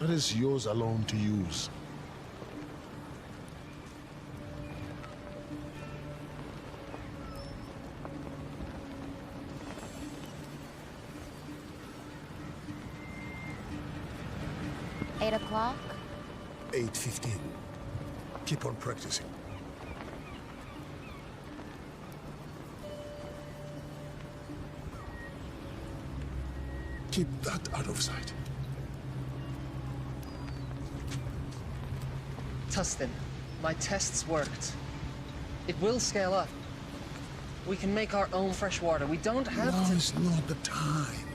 That is yours alone to use. Eight o'clock? 8:15. Keep on practicing. Keep that out of sight. Tustin, my tests worked. It will scale up. We can make our own fresh water. We don't have to... Now's not the time.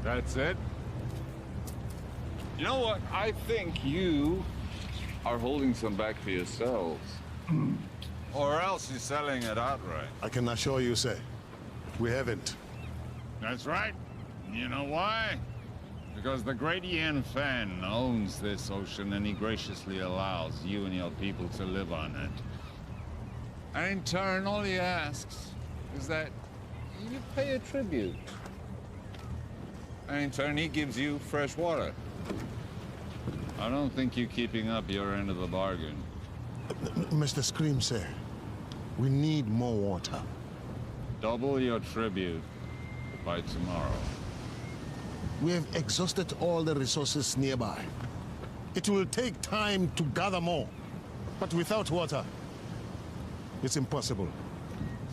That's it? You know what? I think you are holding some back for yourselves. Or else you're selling it outright. I can assure you, sir, we haven't. That's right. You know why? Because the great Ian Fan owns this ocean and he graciously allows you and your people to live on it. And in turn, all he asks is that you pay a tribute. And in turn, he gives you fresh water. I don't think you're keeping up your end of the bargain. Mr. Scream, sir, we need more water. Double your tribute by tomorrow. We have exhausted all the resources nearby. It will take time to gather more, but without water, it's impossible.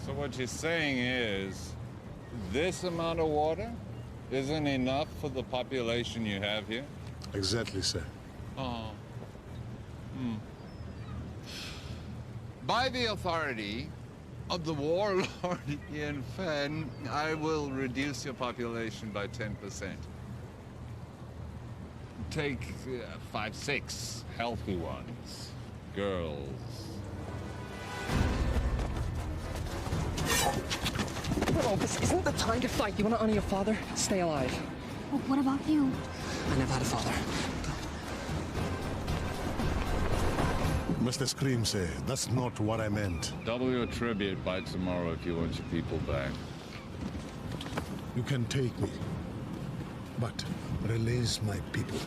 So what you're saying is, this amount of water isn't enough for the population you have here? Exactly, sir. Oh. By the authority of the warlord Ian Fan, I will reduce your population by 10%. Take 5, 6 healthy ones. Girls. No, this isn't the time to fight. You want to honor your father? Stay alive. Well, what about you? I never had a father. Mr. Scream, sir, that's not what I meant. Double your tribute by tomorrow if you want your people back. You can take me, but release my people.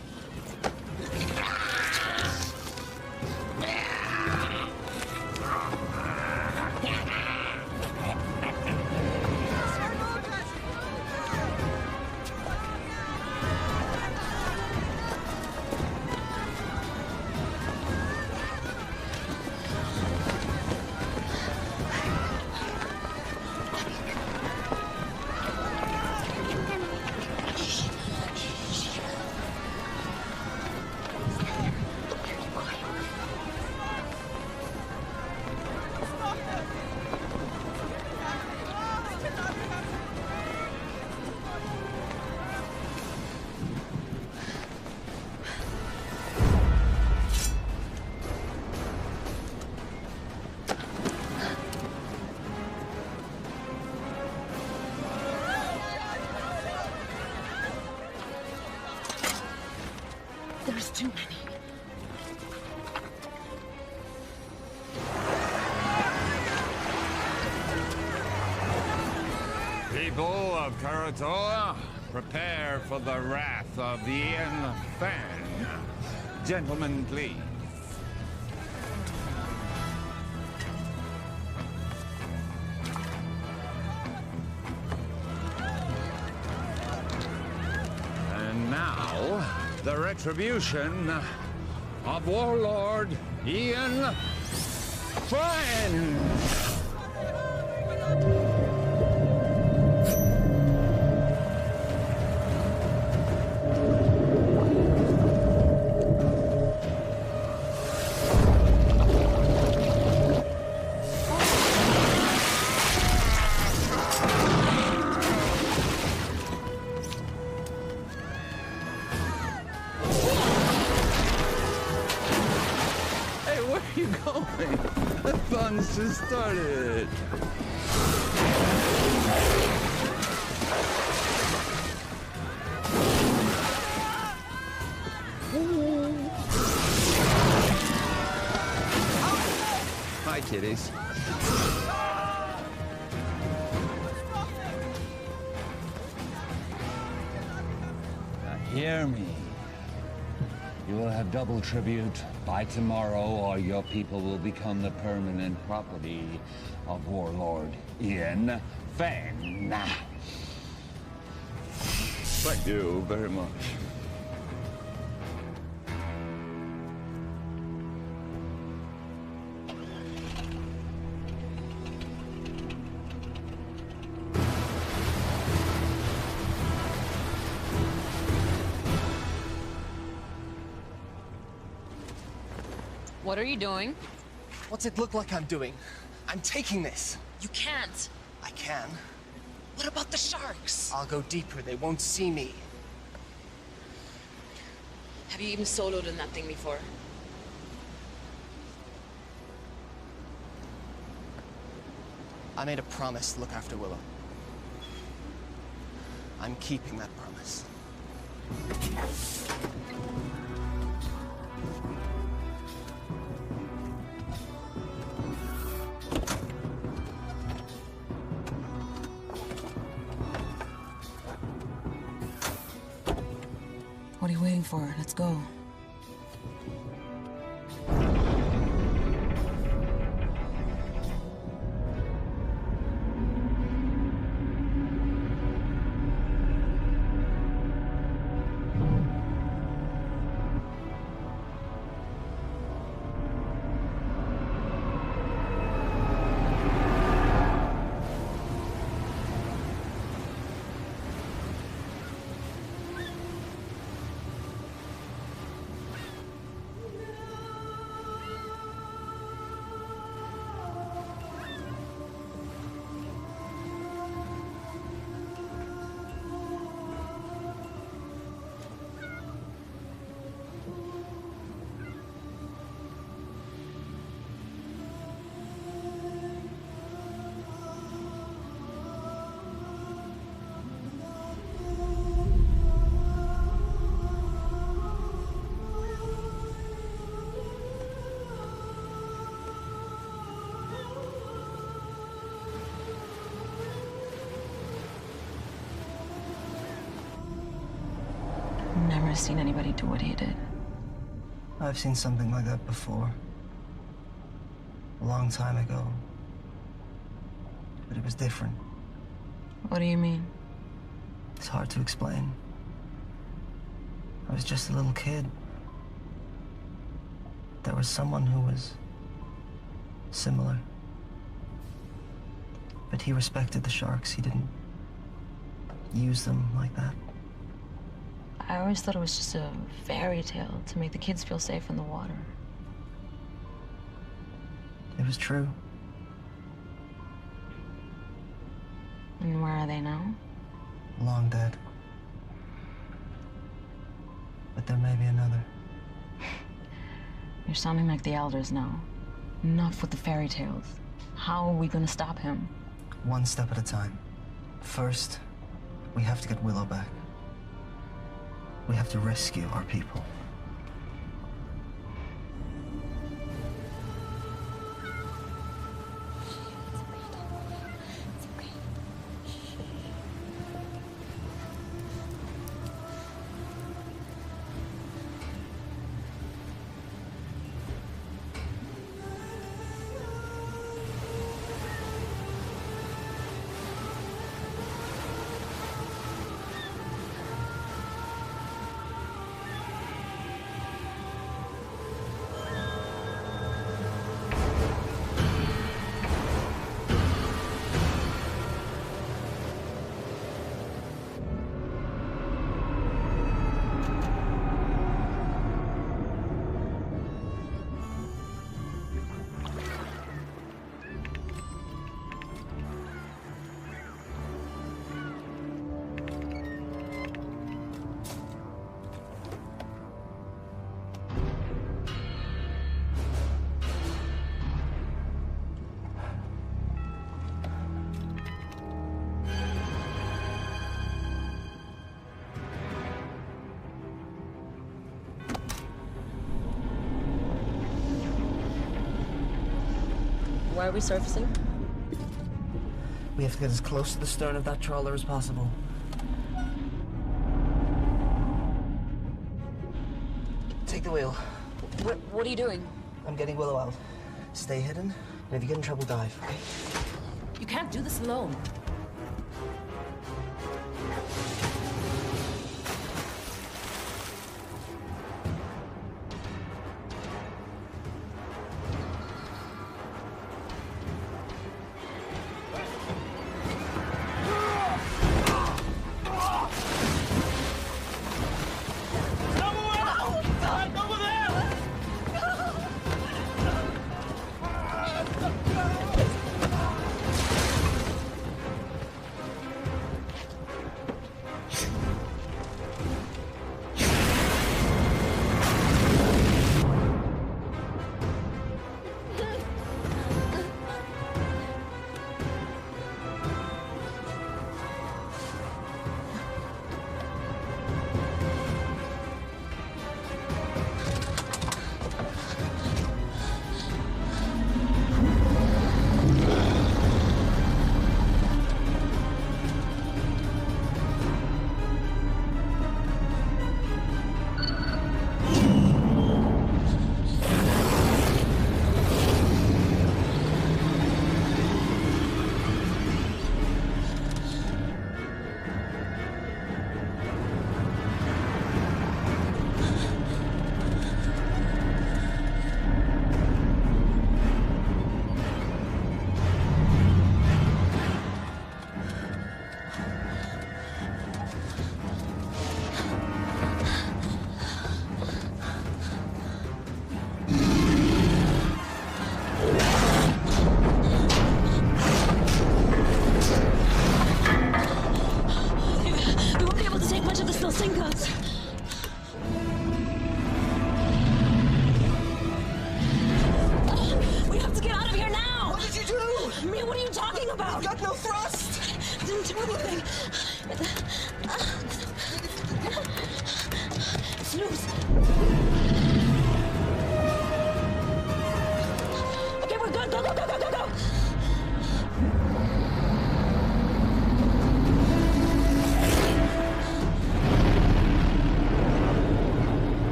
There's too many. People of Karatoa, prepare for the wrath of the Ian Fan. Gentlemen, please. And now, the retribution of Warlord Ian Fan. you going? The fun's just started. Hi, kiddies. Now hear me. You will have double tribute by tomorrow, or your people will become the permanent property of Warlord Ian Fenn. Thank you very much. What are you doing? What's it look like I'm doing? I'm taking this. You can't. I can. What about the sharks? I'll go deeper. They won't see me. Have you even soloed in that thing before? I made a promise to look after Willow. I'm keeping that promise. What are you waiting for? Let's go. Never seen anybody do what he did. I've seen something like that before. A long time ago. But it was different. What do you mean? It's hard to explain. I was just a little kid. There was someone who was similar. But he respected the sharks. He didn't use them like that. I always thought it was just a fairy tale to make the kids feel safe in the water. It was true. And where are they now? Long dead. But there may be another. You're sounding like the elders now. Enough with the fairy tales. How are we gonna stop him? One step at a time. First, we have to get Willow back. We have to rescue our people. Why are we surfacing? We have to get as close to the stern of that trawler as possible. Take the wheel. What are you doing? I'm getting Willow out. Stay hidden, and if you get in trouble, dive, okay? You can't do this alone.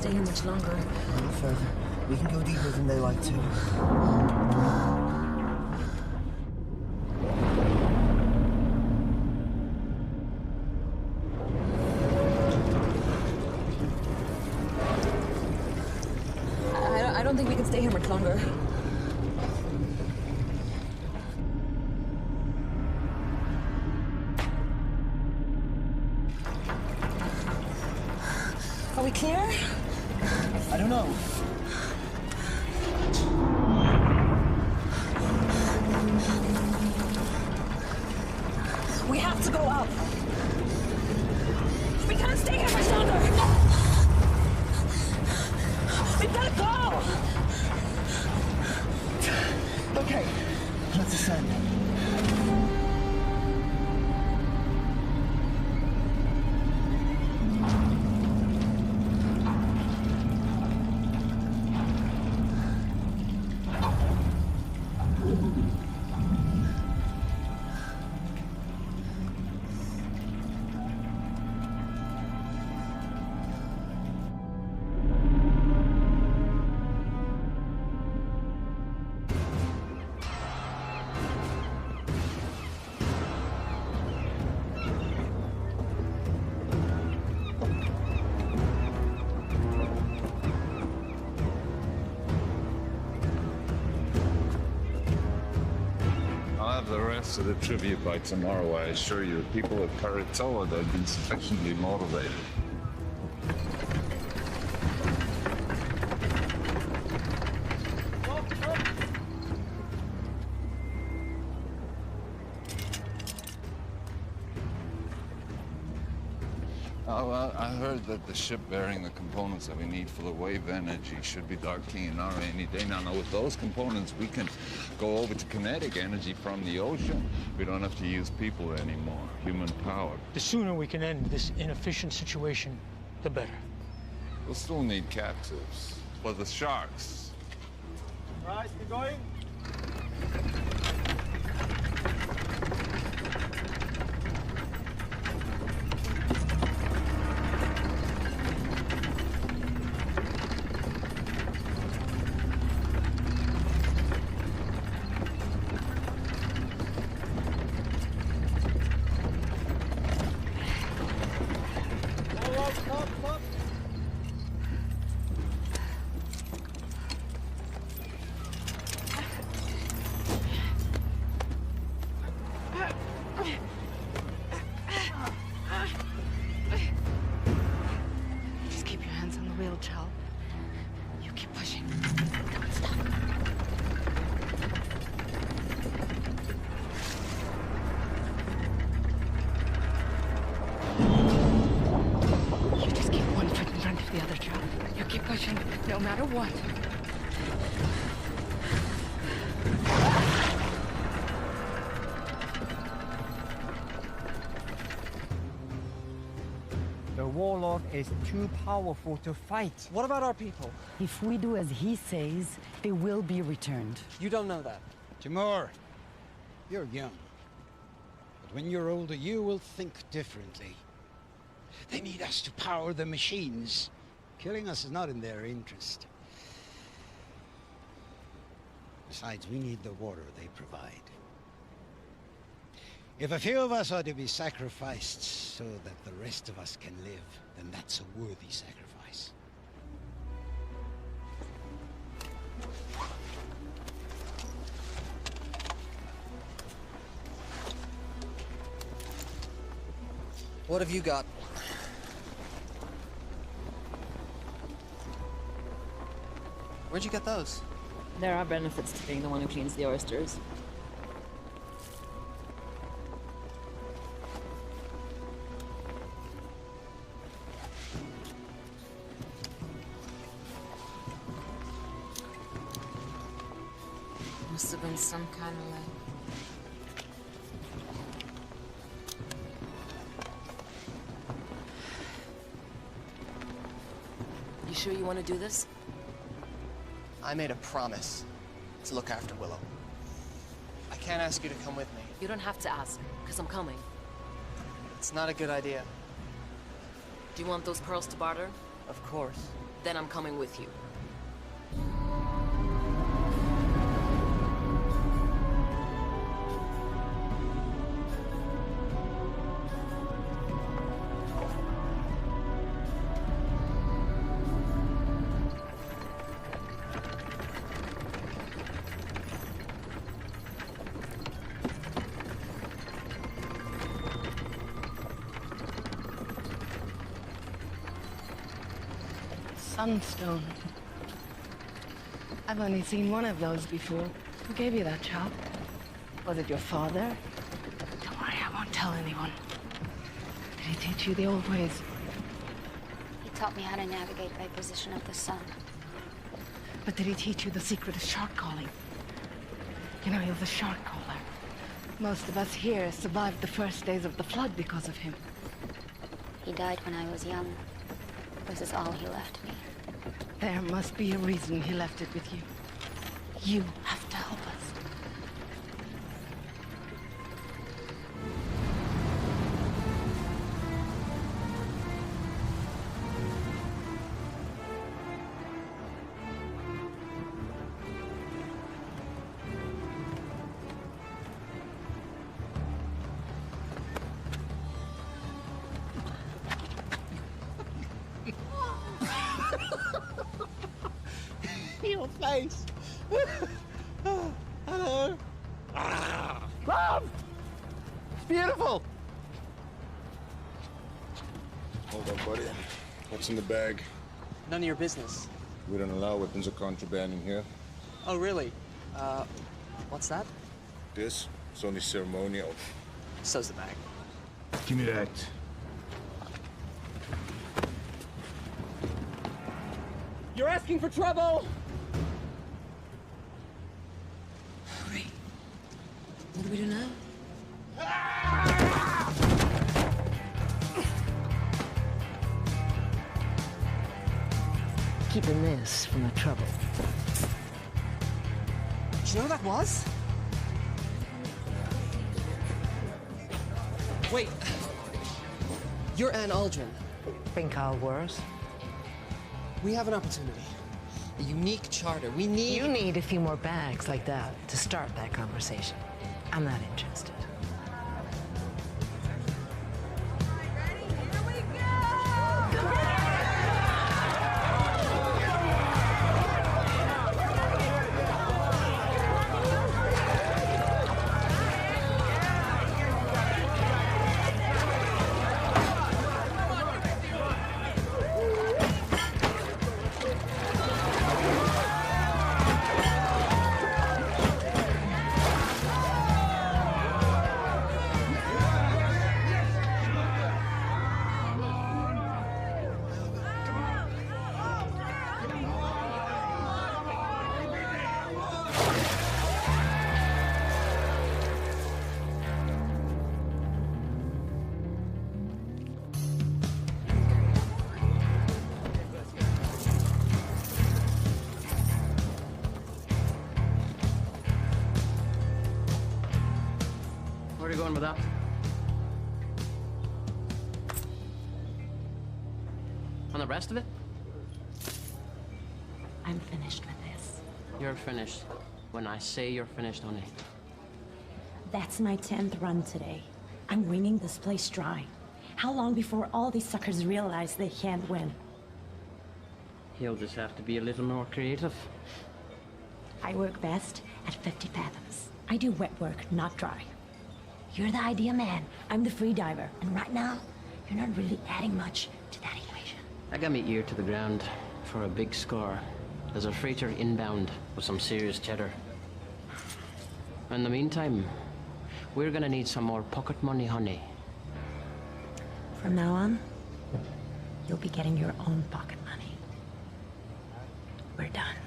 Much longer. A little further. We can go deeper than they like to. I don't think we can stay here much longer. Are we clear? I don't know. We have to go up. We can't stay here much longer. We've got to go. Okay, let's ascend. have the rest of the tribute by tomorrow, I assure you. People at Karatoa, they've been sufficiently motivated. Oh, well, I heard that the ship bearing the components that we need for the wave energy should be docking in our any day. Now, with those components, we can go over to kinetic energy from the ocean. We don't have to use people anymore, human power. The sooner we can end this inefficient situation, the better. We'll still need captives. For the sharks. Right, keep going. Just keep your hands on the wheel, Chal. You keep pushing. Don't stop. You just keep one foot in front of the other, Chal. You keep pushing, no matter what. The warlock is too powerful to fight. What about our people? If we do as he says, they will be returned. You don't know that. Timur, you're young. But when you're older, you will think differently. They need us to power the machines. Killing us is not in their interest. Besides, we need the water they provide. If a few of us are to be sacrificed so that the rest of us can live, then that's a worthy sacrifice. What have you got? Where'd you get those? There are benefits to being the one who cleans the oysters. Must have been some kind of like... You sure you want to do this? I made a promise to look after Willow. I can't ask you to come with me. You don't have to ask, because I'm coming. It's not a good idea. Do you want those pearls to barter? Of course. Then I'm coming with you. Sunstone. I've only seen one of those before. Who gave you that, Chal? Was it your father? Don't worry, I won't tell anyone. Did he teach you the old ways? He taught me how to navigate by position of the sun. But did he teach you the secret of shark calling? You know, he was a shark caller. Most of us here survived the first days of the flood because of him. He died when I was young. This is all he left me. There must be a reason he left it with you. You have to help us. Your face. Hello. Mom! It's beautiful! Hold on, buddy. What's in the bag? None of your business. We don't allow weapons of contraband in here. Oh, really? What's that? This is only ceremonial. So's the bag. Give me that. You're asking for trouble! Hurry. What do we do now? Keeping this from the trouble. Do you know who that was? Wait. You're Anne Aldrin. Been called worse. We have an opportunity. A unique charter. We need... You need a few more bags like that to start that conversation. I'm not interested. Where are you going with that? And the rest of it? I'm finished with this. You're finished. When I say you're finished, honey. That's my 10th run today. I'm wringing this place dry. How long before all these suckers realize they can't win? He'll just have to be a little more creative. I work best at 50 fathoms. I do wet work, not dry. You're the idea man. I'm the free diver. And right now, you're not really adding much to that equation. I got me ear to the ground for a big score. There's a freighter inbound with some serious cheddar. In the meantime, we're gonna need some more pocket money, honey. From now on, you'll be getting your own pocket money. We're done.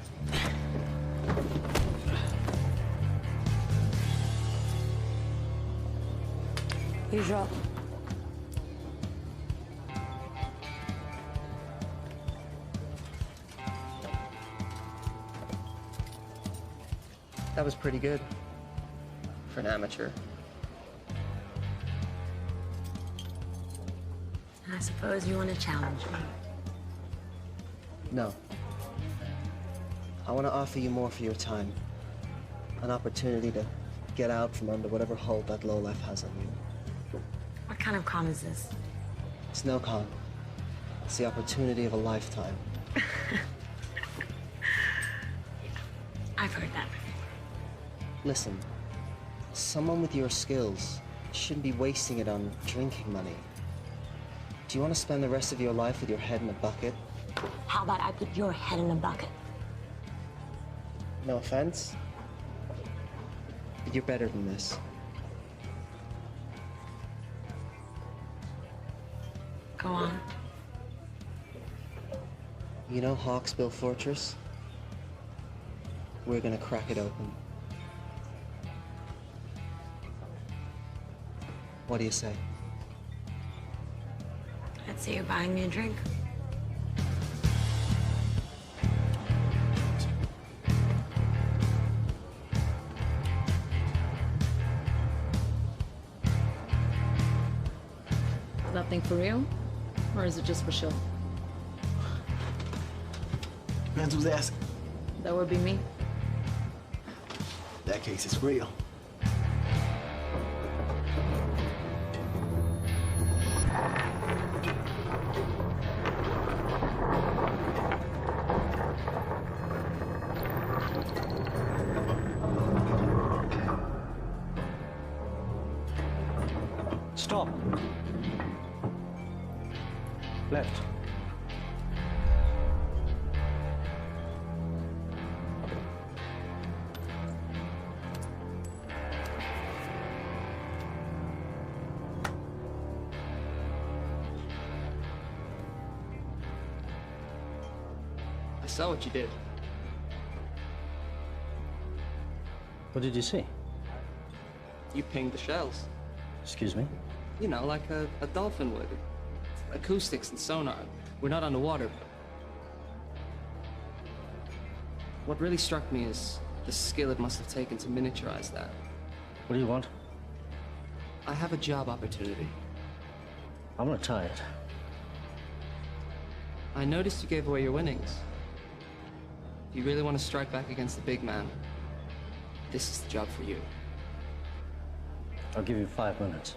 Usual. That was pretty good. For an amateur. I suppose you want to challenge me. No. I want to offer you more for your time. An opportunity to get out from under whatever hold that lowlife has on you. What kind of con is this? It's no con. It's the opportunity of a lifetime. I've heard that. Listen, someone with your skills shouldn't be wasting it on drinking money. Do you want to spend the rest of your life with your head in a bucket? How about I put your head in a bucket? No offense, but you're better than this. Go on. You know Hawksbill Fortress? We're gonna crack it open. What do you say? I'd say you're buying me a drink. Is that thing for real? Or is it just for show? Depends who's asking. That would be me. In that case, it's real. Stop. Left. I saw what you did. What did you see? You pinged the shells. Excuse me? You know, like a dolphin would. Acoustics and sonar. We're not underwater. What really struck me is the skill it must have taken to miniaturize that. What do you want? I have a job opportunity. I'm retired. I noticed you gave away your winnings. If you really want to strike back against the big man, this is the job for you. I'll give you 5 minutes.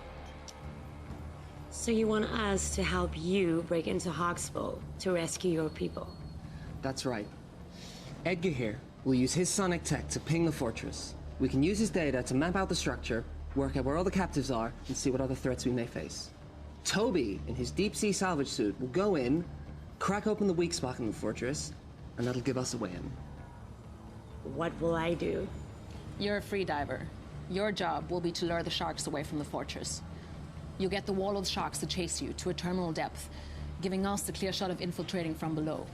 So you want us to help you break into Hawksbow to rescue your people? That's right. Edgar here will use his sonic tech to ping the fortress. We can use his data to map out the structure, work out where all the captives are, and see what other threats we may face. Toby, in his deep-sea salvage suit, will go in, crack open the weak spot in the fortress, and that'll give us a way in. What will I do? You're a free diver. Your job will be to lure the sharks away from the fortress. You'll get the Warlord's sharks to chase you to a terminal depth, giving us the clear shot of infiltrating from below.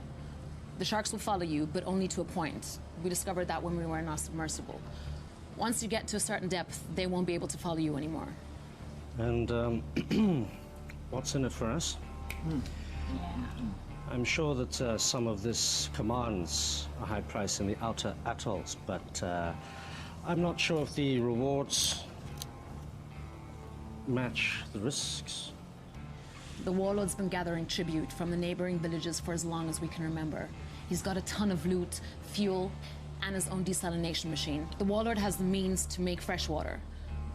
The sharks will follow you, but only to a point. We discovered that when we were in our submersible. Once you get to a certain depth, they won't be able to follow you anymore. And, what's in it for us? I'm sure that some of this commands a high price in the outer atolls, but I'm not sure if the rewards match the risks. The Warlord's been gathering tribute from the neighboring villages for as long as we can remember. He's got a ton of loot, fuel, and his own desalination machine. The Warlord has the means to make fresh water,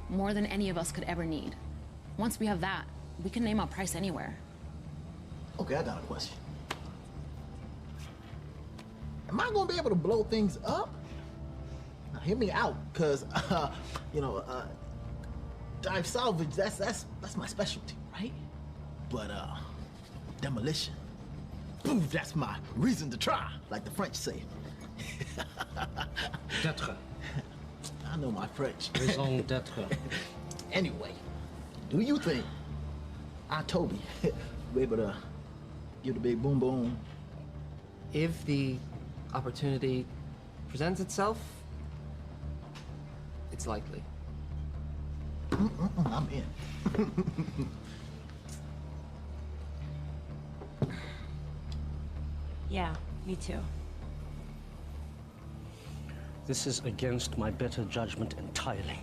more than any of us could ever need. Once we have that, we can name our price anywhere. Okay, I got a question. Am I gonna be able to blow things up? Now, hear me out, cause dive salvage, that's my specialty, right? But demolition, boom, that's my reason to try, like the French say. D'être. I know my French. Raison d'être. Anyway, do you think Toby will be able to give the big boom boom? If the opportunity presents itself, it's likely. I'm in. Yeah, me too. This is against my better judgment entirely.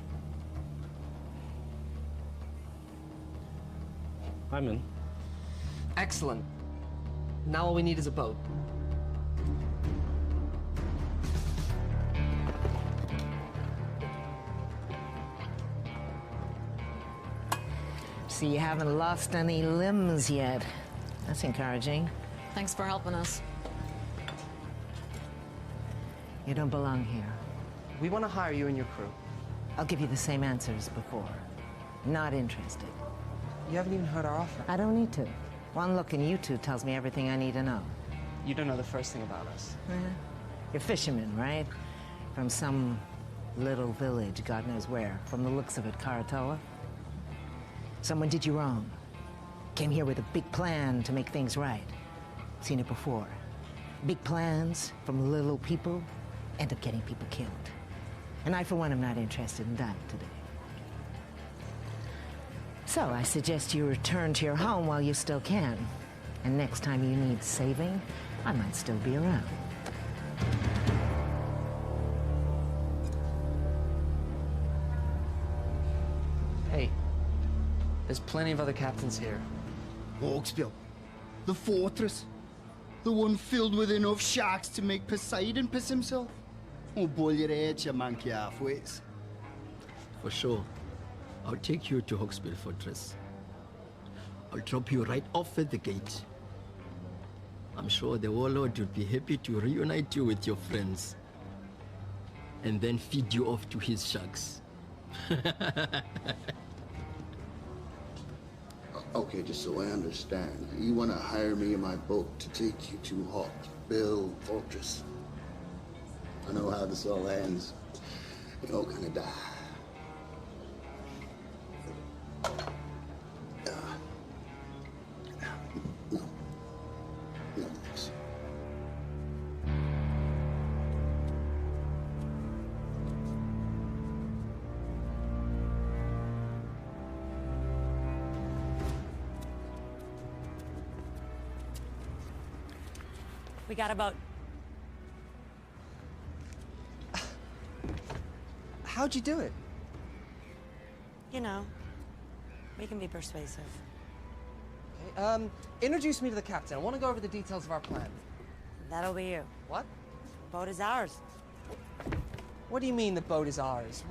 I'm in. Excellent. Now all we need is a boat. So you haven't lost any limbs yet. That's encouraging. Thanks for helping us. You don't belong here. We want to hire you and your crew. I'll give you the same answer as before. Not interested. You haven't even heard our offer. I don't need to. One look in you two tells me everything I need to know. You don't know the first thing about us. You're fishermen, right? From some little village, God knows where. From the looks of it, Karatoa. Someone did you wrong. Came here with a big plan to make things right. Seen it before. Big plans from little people end up getting people killed. And I, for one, am not interested in that today. So I suggest you return to your home while you still can. And next time you need saving, I might still be around. Hey, there's plenty of other captains here. Hawksbill, the fortress, the one filled with enough sharks to make Poseidon piss himself. Oh, boil your head, you monkey halfways. For sure. I'll take you to Hawksbill Fortress. I'll drop you right off at the gate. I'm sure the Warlord would be happy to reunite you with your friends. And then feed you off to his sharks. Okay, just so I understand, you want to hire me in my boat to take you to Hawksbill Fortress. I know how this all ends. You're all gonna die. No. No, thanks. We got a boat. How'd you do it? You know, we can be persuasive. Okay, introduce me to the captain. I want to go over the details of our plan. That'll be you. What? Boat is ours. What do you mean the boat is ours?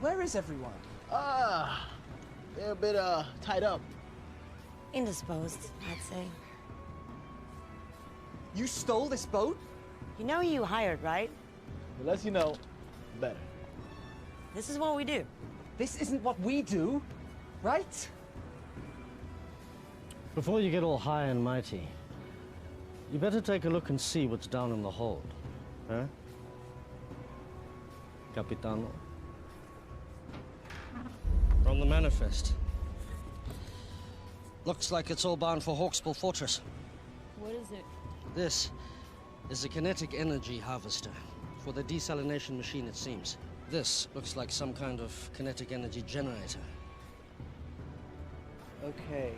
Where is everyone? They're a bit, tied up. Indisposed, I'd say. You stole this boat? You know who you hired, right? The less you know, the better. This is what we do. This isn't what we do, right? Before you get all high and mighty, you better take a look and see what's down in the hold. Huh? Capitano? From the manifest. Looks like it's all bound for Hawksbill Fortress. What is it? This is a kinetic energy harvester. For the desalination machine, it seems. This looks like some kind of kinetic energy generator. Okay.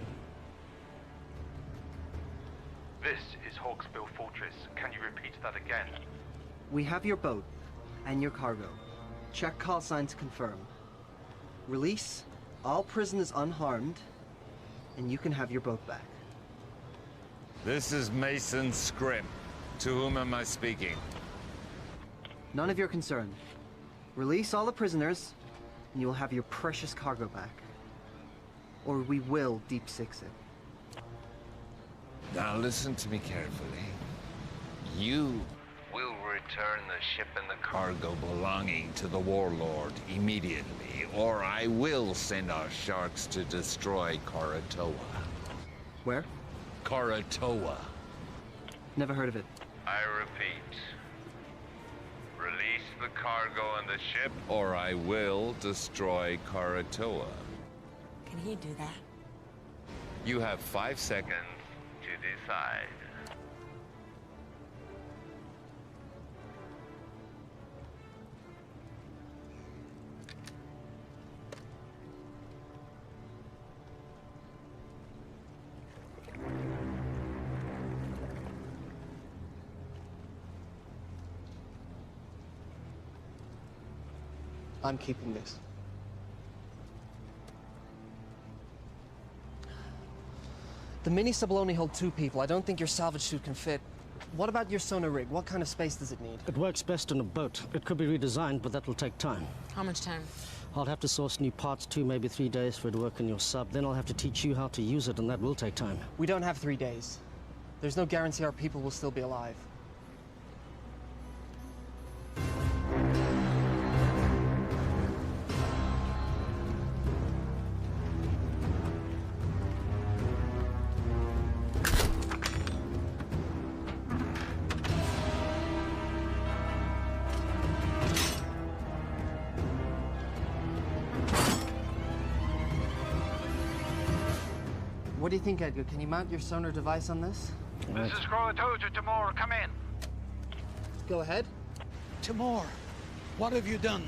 This is Hawksbill Fortress. Can you repeat that again? We have your boat and your cargo. Check call sign to confirm. Release all prisoners unharmed, and you can have your boat back. This is Mason Scrim. To whom am I speaking? None of your concern. Release all the prisoners, and you will have your precious cargo back. Or we will deep six it. Now listen to me carefully. You will return the ship and the cargo belonging to the warlord immediately, or I will send our sharks to destroy Karatoa. Where? Karatoa. Never heard of it. I repeat. Release the cargo and the ship. Or I will destroy Karatoa. Can he do that? You have 5 seconds To decide. I'm keeping this. The mini sub will only hold 2 people. I don't think your salvage suit can fit. What about your sonar rig? What kind of space does it need? It works best in a boat. It could be redesigned, but that will take time. How much time? I'll have to source new parts, 2, maybe 3 days for it to work in your sub. Then I'll have to teach you how to use it, and that will take time. We don't have 3 days. There's no guarantee our people will still be alive. What do you think, Edgar? Can you mount your sonar device on this? This is Karatoa to Timor. Come in. Go ahead. Timor, what have you done?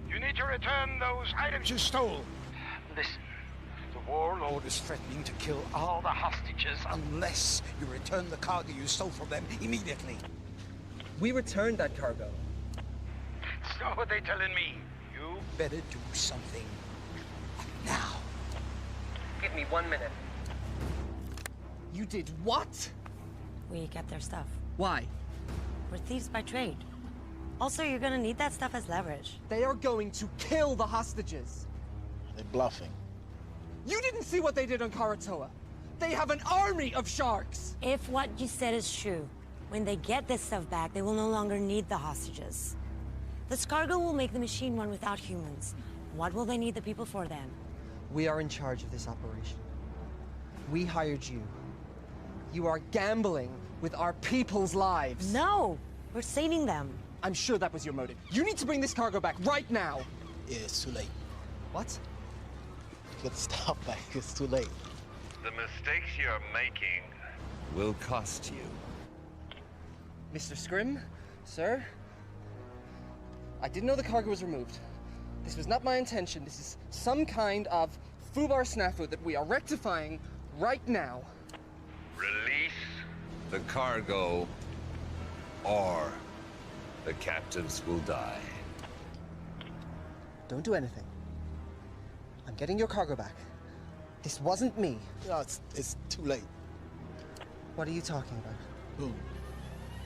You need to return those items you stole. Listen, the warlord is threatening to kill all the hostages unless you return the cargo you stole from them immediately. We returned that cargo. So what they telling me? You better do something now. Give me 1 minute. You did what? We kept their stuff. Why? We're thieves by trade. Also, you're gonna need that stuff as leverage. They are going to kill the hostages. They're bluffing. You didn't see what they did on Karatoa. They have an army of sharks. If what you said is true, when they get this stuff back, they will no longer need the hostages. This cargo will make the machine run without humans. What will they need the people for then? We are in charge of this operation. We hired you. You are gambling with our people's lives. No, we're saving them. I'm sure that was your motive. You need to bring this cargo back right now. Yeah, it's too late. What? Get the stuff back. It's too late. The mistakes you're making will cost you. Mr. Scrim, sir, I didn't know the cargo was removed. This was not my intention. This is some kind of foobar snafu that we are rectifying right now. Release the cargo, or the captives will die. Don't do anything. I'm getting your cargo back. This wasn't me. No, it's too late. What are you talking about? Boom.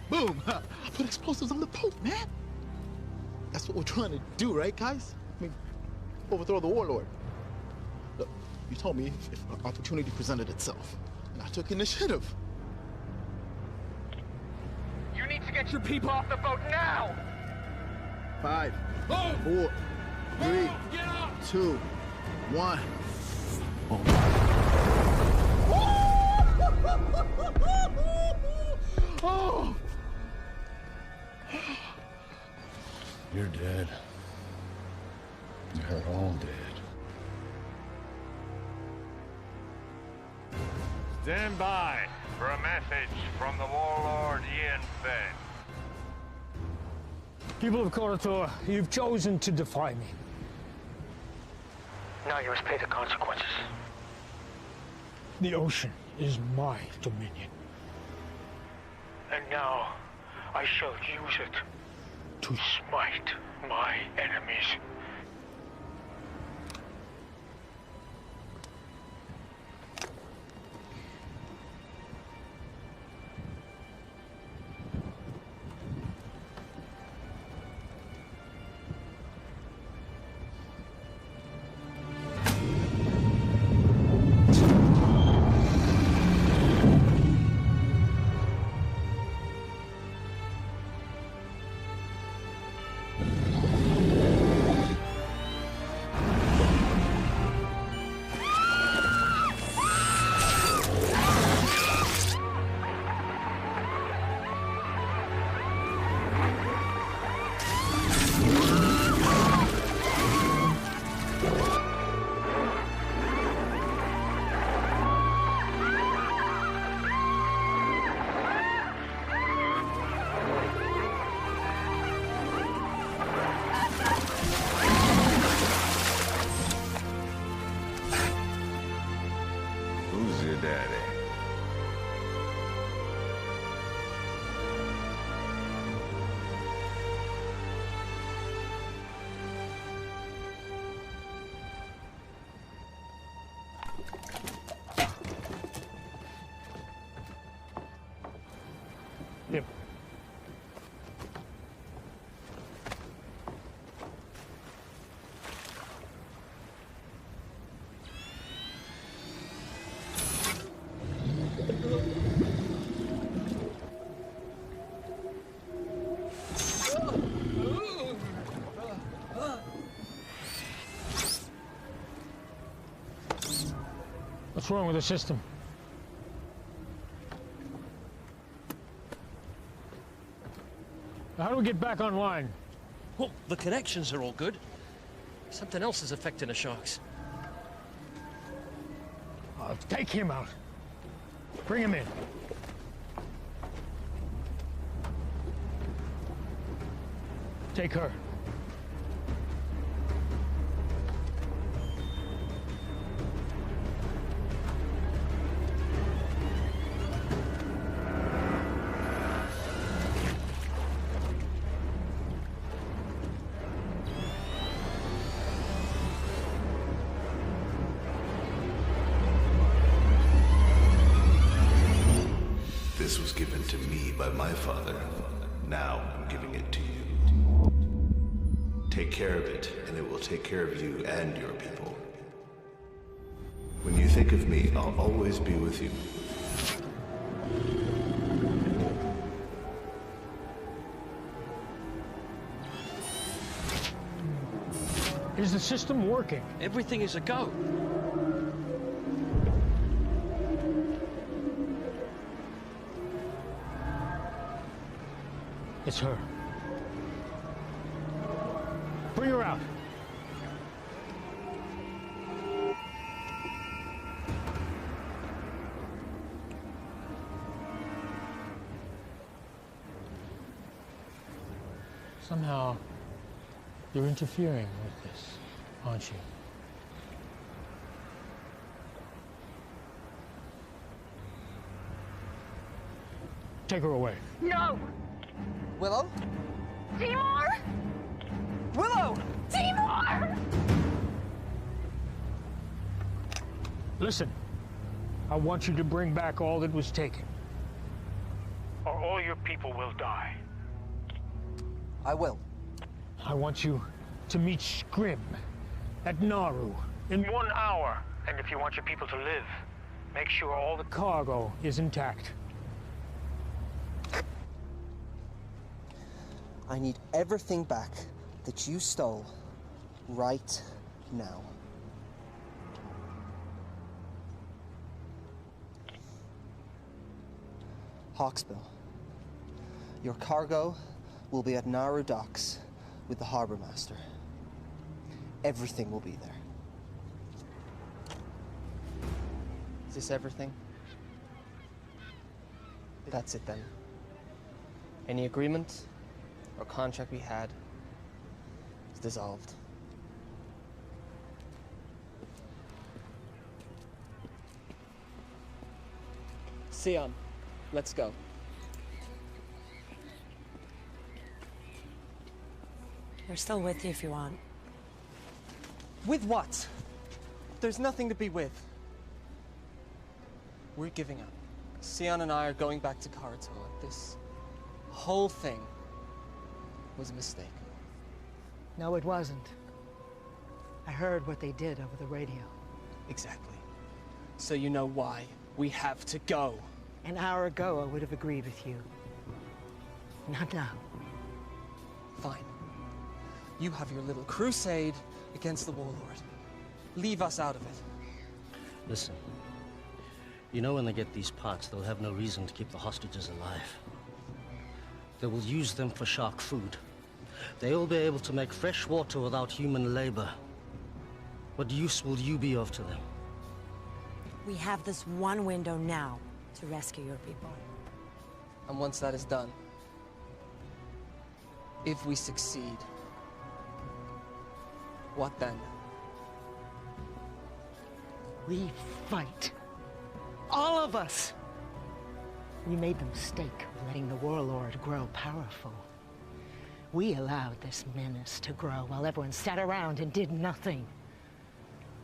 Boom! I put explosives on the Pope, man! That's what we're trying to do, right, guys? I mean, overthrow the warlord. Look, you told me if an opportunity presented itself, and I took initiative. You need to get your people off the boat now! 5, 4, 3, 2, 1. Oh! You're dead. You're all dead. Stand by for a message from the warlord Ian Fenn. People of Karator, you've chosen to defy me. Now you must pay the consequences. The ocean is my dominion. And now I shall use it to smite my enemies. What's wrong with the system? How do we get back online? Well, the connections are all good. Something else is affecting the sharks. Take him out. Bring him in. Take her. This was given to me by my father. Now I'm giving it to you. Take care of it, and it will take care of you and your people. When you think of me, I'll always be with you. Is the system working? Everything is a go. It's her. Bring her out. Somehow, you're interfering with this, aren't you? Take her away. No! Willow? Timur! Willow! Timur! Listen, I want you to bring back all that was taken, or all your people will die. I will. I want you to meet Scrim at Naru in 1 hour. And if you want your people to live, make sure all the cargo is intact. I need everything back that you stole right now. Hawksbill, your cargo will be at Naru docks with the harbor master. Everything will be there. Is this everything? That's it then. Any agreement or contract we had is dissolved. Sion, let's go. We're still with you if you want. With what? There's nothing to be with. We're giving up. Sion and I are going back to Karatoa. This whole thing was a mistake. No, it wasn't. I heard what they did over the radio. Exactly. So you know why we have to go. An hour ago, I would have agreed with you. Not now. Fine. You have your little crusade against the Warlord. Leave us out of it. Listen, you know when they get these parts, they'll have no reason to keep the hostages alive. They will use them for shark food. They'll be able to make fresh water without human labor. What use will you be of to them? We have this one window now to rescue your people. And once that is done, if we succeed, what then? We fight. All of us. We made the mistake of letting the Warlord grow powerful. We allowed this menace to grow while everyone sat around and did nothing.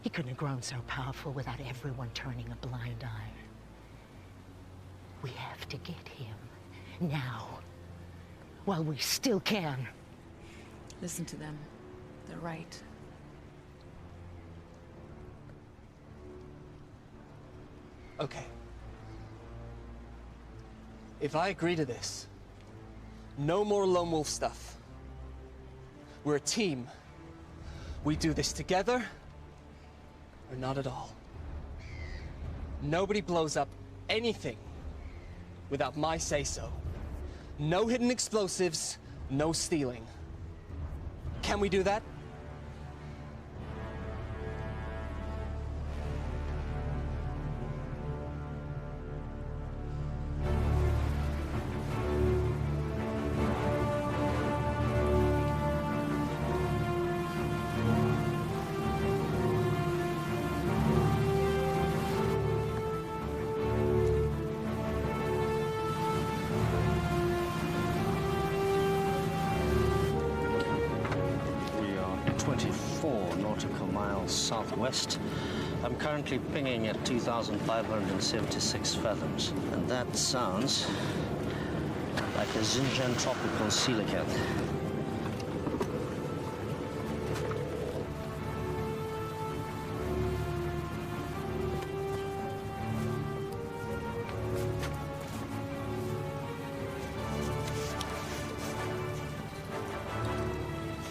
He couldn't have grown so powerful without everyone turning a blind eye. We have to get him now, while we still can. Listen to them. They're right. Okay. If I agree to this, no more lone wolf stuff. We're a team. We do this together, or not at all. Nobody blows up anything without my say-so. No hidden explosives, no stealing. Can we do that? Southwest. I'm currently pinging at 2,576 fathoms, and that sounds like a Xinjiang tropical coelacanth.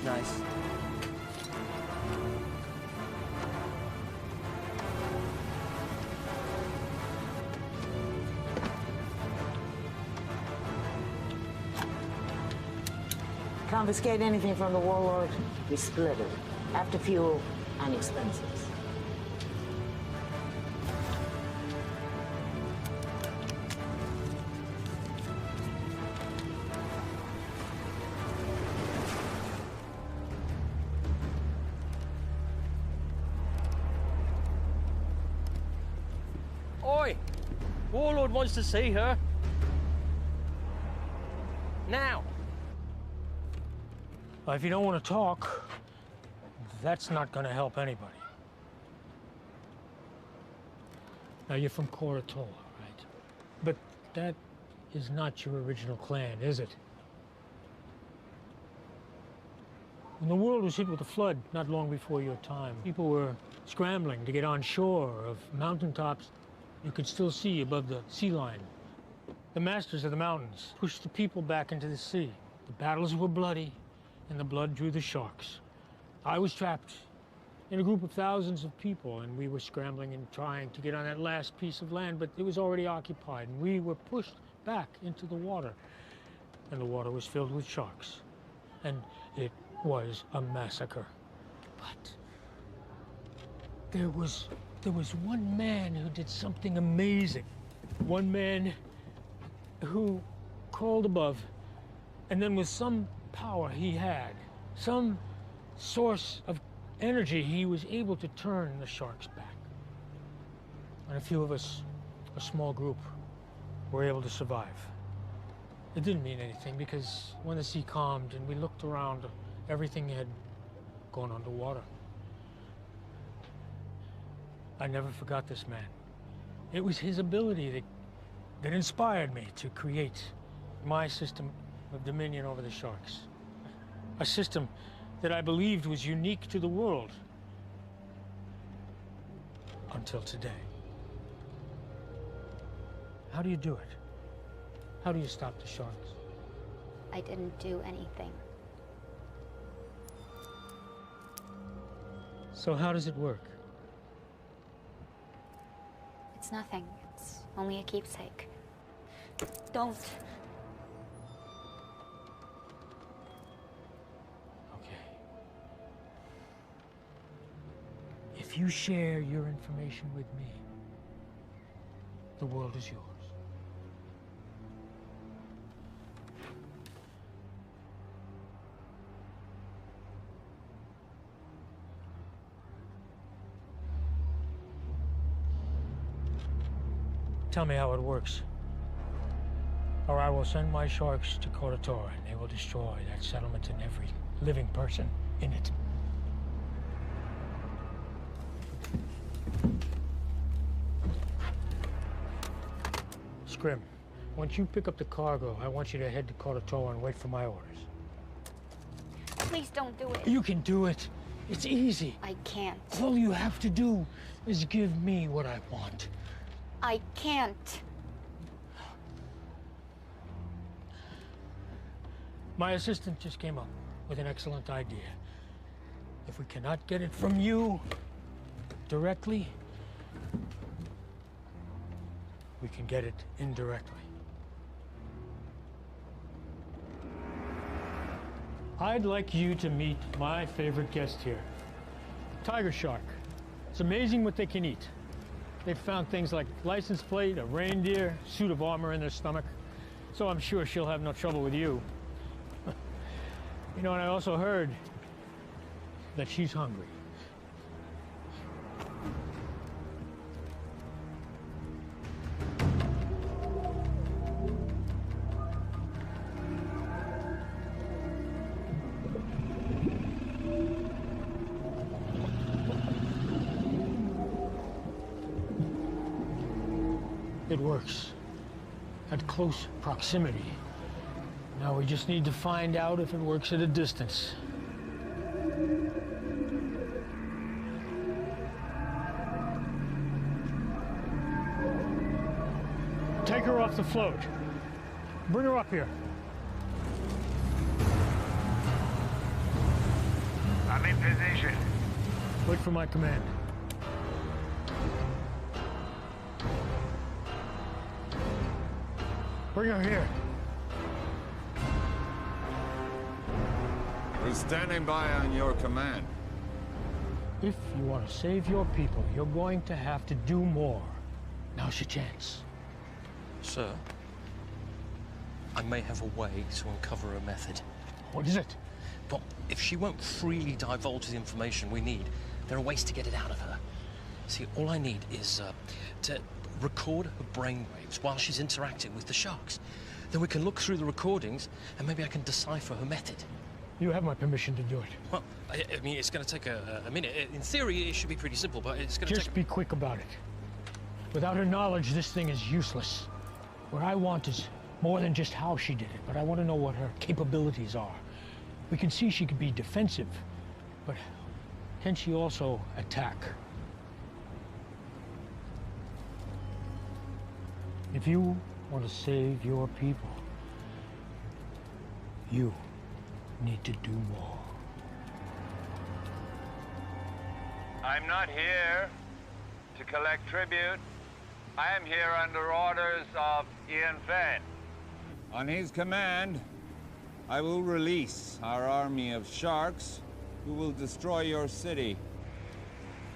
Nice. Confiscate anything from the warlord, we split it. After fuel and expenses. Oi! Warlord wants to see her. Now! Well, if you don't want to talk, that's not going to help anybody. Now, you're from Koratola, right? But that is not your original clan, is it? When the world was hit with a flood not long before your time, people were scrambling to get on shore of mountaintops you could still see above the sea line. The masters of the mountains pushed the people back into the sea. The battles were bloody, and the blood drew the sharks. I was trapped in a group of thousands of people, and we were scrambling and trying to get on that last piece of land, but it was already occupied, and we were pushed back into the water. And the water was filled with sharks. And it was a massacre. But there was one man who did something amazing. One man who crawled above, and then with some power he had, some source of energy, he was able to turn the sharks back. And a few of us, a small group, were able to survive. It didn't mean anything because when the sea calmed and we looked around, everything had gone underwater. I never forgot this man. It was his ability that inspired me to create my system of dominion over the sharks. A system that I believed was unique to the world. Until today. How do you do it? How do you stop the sharks? I didn't do anything. So how does it work? It's nothing. It's only a keepsake. Don't. Okay. If you share your information with me, the world is yours. Tell me how it works, or I will send my sharks to Koratola, and they will destroy that settlement and every living person in it. Scrim, once you pick up the cargo, I want you to head to Koratola and wait for my orders. Please don't do it. You can do it. It's easy. I can't. All you have to do is give me what I want. I can't. My assistant just came up with an excellent idea. If we cannot get it from you directly, we can get it indirectly. I'd like you to meet my favorite guest here, tiger shark. It's amazing what they can eat. They've found things like license plate, a reindeer, suit of armor in their stomach. So I'm sure she'll have no trouble with you. You know, and I also heard that she's hungry. It works at close proximity. Now we just need to find out if it works at a distance. Take her off the float. Bring her up here. I'm in position. Wait for my command. Bring her here. We're standing by on your command. If you want to save your people, you're going to have to do more. Now's your chance. Sir, I may have a way to uncover a method. What is it? Well, if she won't freely divulge the information we need, there are ways to get it out of her. See, all I need is to record her brainwaves while she's interacting with the sharks. Then we can look through the recordings and maybe I can decipher her method. You have my permission to do it. Well, I mean, it's going to take a minute. In theory, it should be pretty simple, but it's going to take... Just be quick about it. Without her knowledge, this thing is useless. What I want is more than just how she did it, but I want to know what her capabilities are. We can see she could be defensive, but can she also attack? If you want to save your people, you need to do more. I'm not here to collect tribute. I am here under orders of Ian Fenn. On his command, I will release our army of sharks who will destroy your city.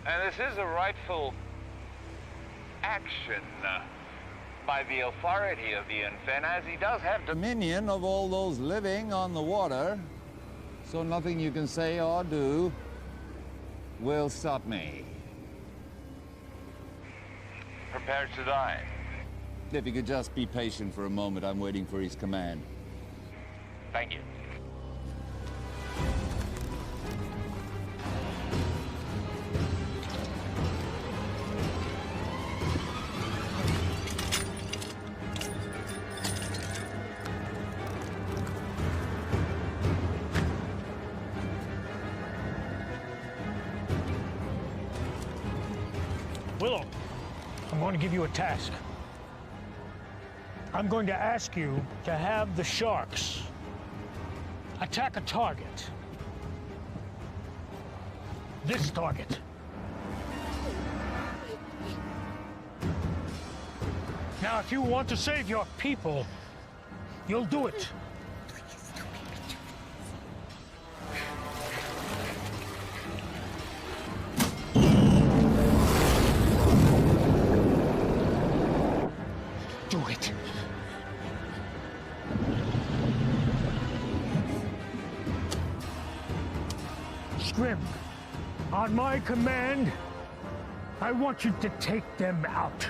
And this is a rightful action by the authority of Ian Fenn, as he does have Dominion of all those living on the water, so nothing you can say or do will stop me. prepared to die. If you could just be patient for a moment, I'm waiting for his command. Thank you. Willow, I'm going to give you a task. I'm going to ask you to have the sharks attack a target. This target. Now, if you want to save your people, you'll do it. Do it. Scrim, on my command, I want you to take them out.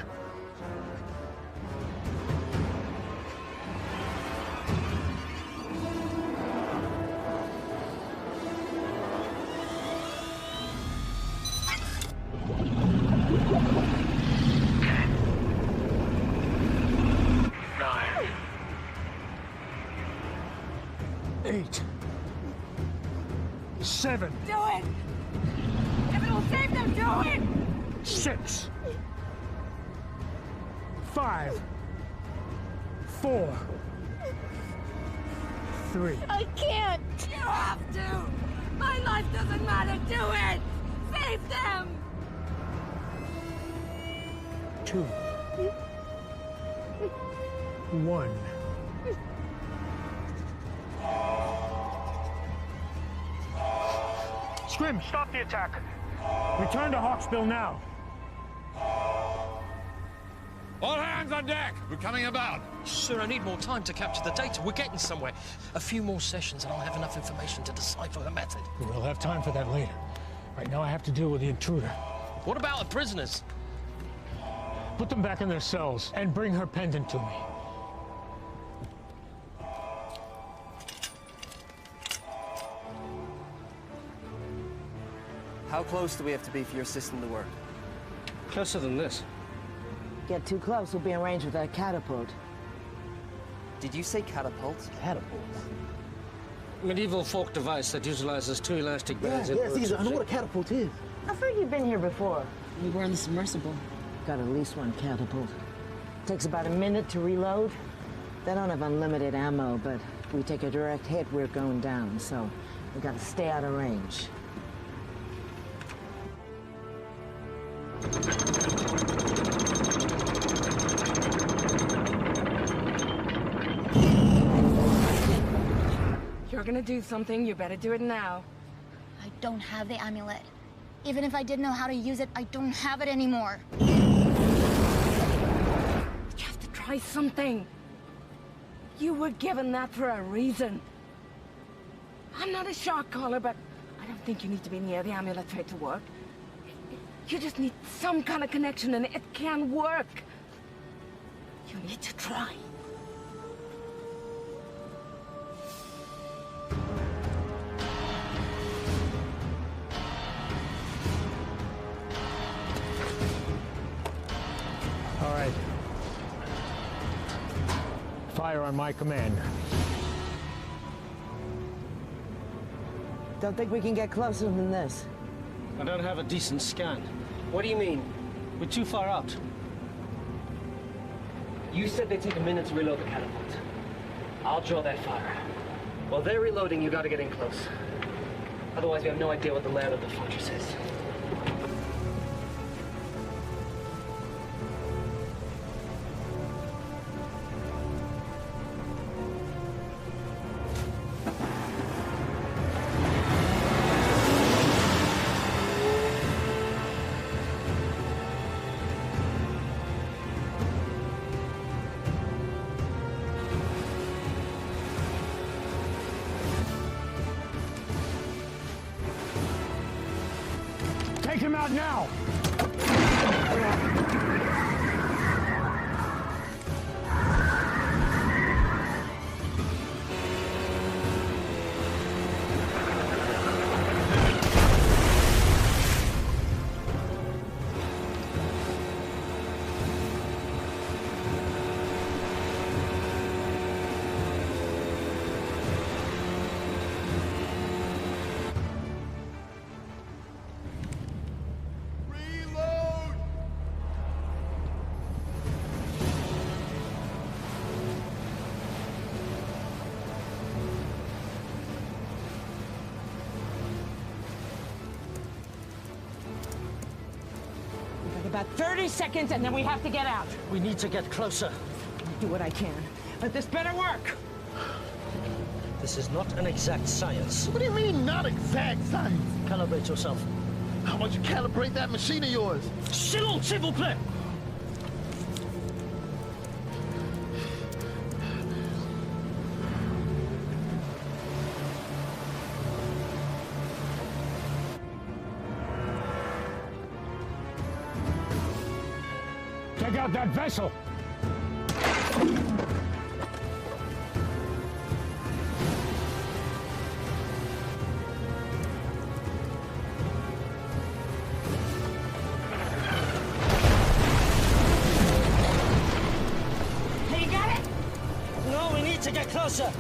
Eight. 7. Do it! If it'll save them, do it! 6. 5. 4. 3. I can't! You have to! My life doesn't matter! Do it! Save them! 2. 1. Scrim, stop the attack. Return to Hawksbill now. All hands on deck! We're coming about. Sir, I need more time to capture the data. We're getting somewhere. A few more sessions and I'll have enough information to decipher her method. We'll have time for that later. Right now I have to deal with the intruder. What about the prisoners? Put them back in their cells and bring her pendant to me. How close do we have to be for your system to work? Closer than this. Get too close, we'll be in range with that catapult. Did you say catapult? Catapult? Medieval folk device that utilizes two elastic bands. Yeah, Caesar, I know what a catapult is. I thought you've been here before. We were in the submersible. Got at least one catapult. Takes about a minute to reload. They don't have unlimited ammo, but if we take a direct hit, we're going down, so we gotta stay out of range. You're you're gonna do something, you better do it now. I don't have the amulet. Even if I did know how to use it, I don't have it anymore. You have to try something. You were given that for a reason. I'm not a shark caller, but I don't think you need to be near the amulet for it to work. You just need some kind of connection, and it can work. You need to try. All right. Fire on my command. Don't think we can get closer than this. I don't have a decent scan. What do you mean? We're too far out. You said they take a minute to reload the catapult. I'll draw that fire. While they're reloading, you gotta get in close. Otherwise, we have no idea what the layout of the fortress is. Take him out now! About 30 seconds, and then we have to get out. We need to get closer. I'll do what I can, but this better work. This is not an exact science. What do you mean, not exact science? Calibrate yourself. How about you calibrate that machine of yours? Silence, s'il vous plaît! Take out that vessel! Hey, you got it? No, we need to get closer.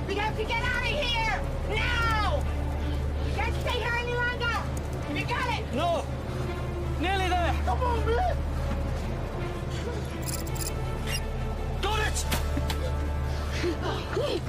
We have to get out of here! Now! We can't stay here any longer! You got it! No! Nearly there! Come on, man! Got it! Okay.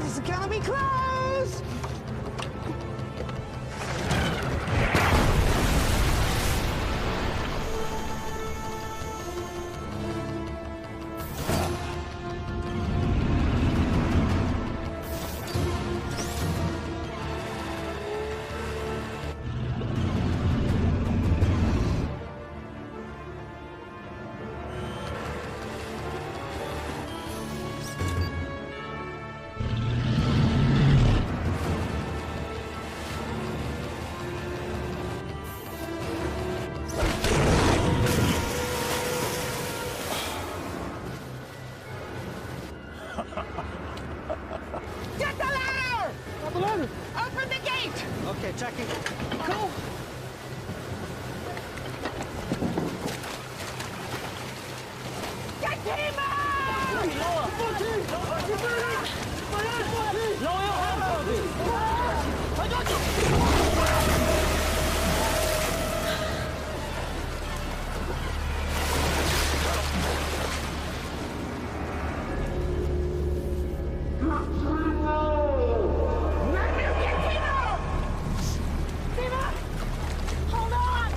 This is gonna be close! Get the ladder! Got the ladder. Open the gate! Okay, checking. Go! Get him Hold on!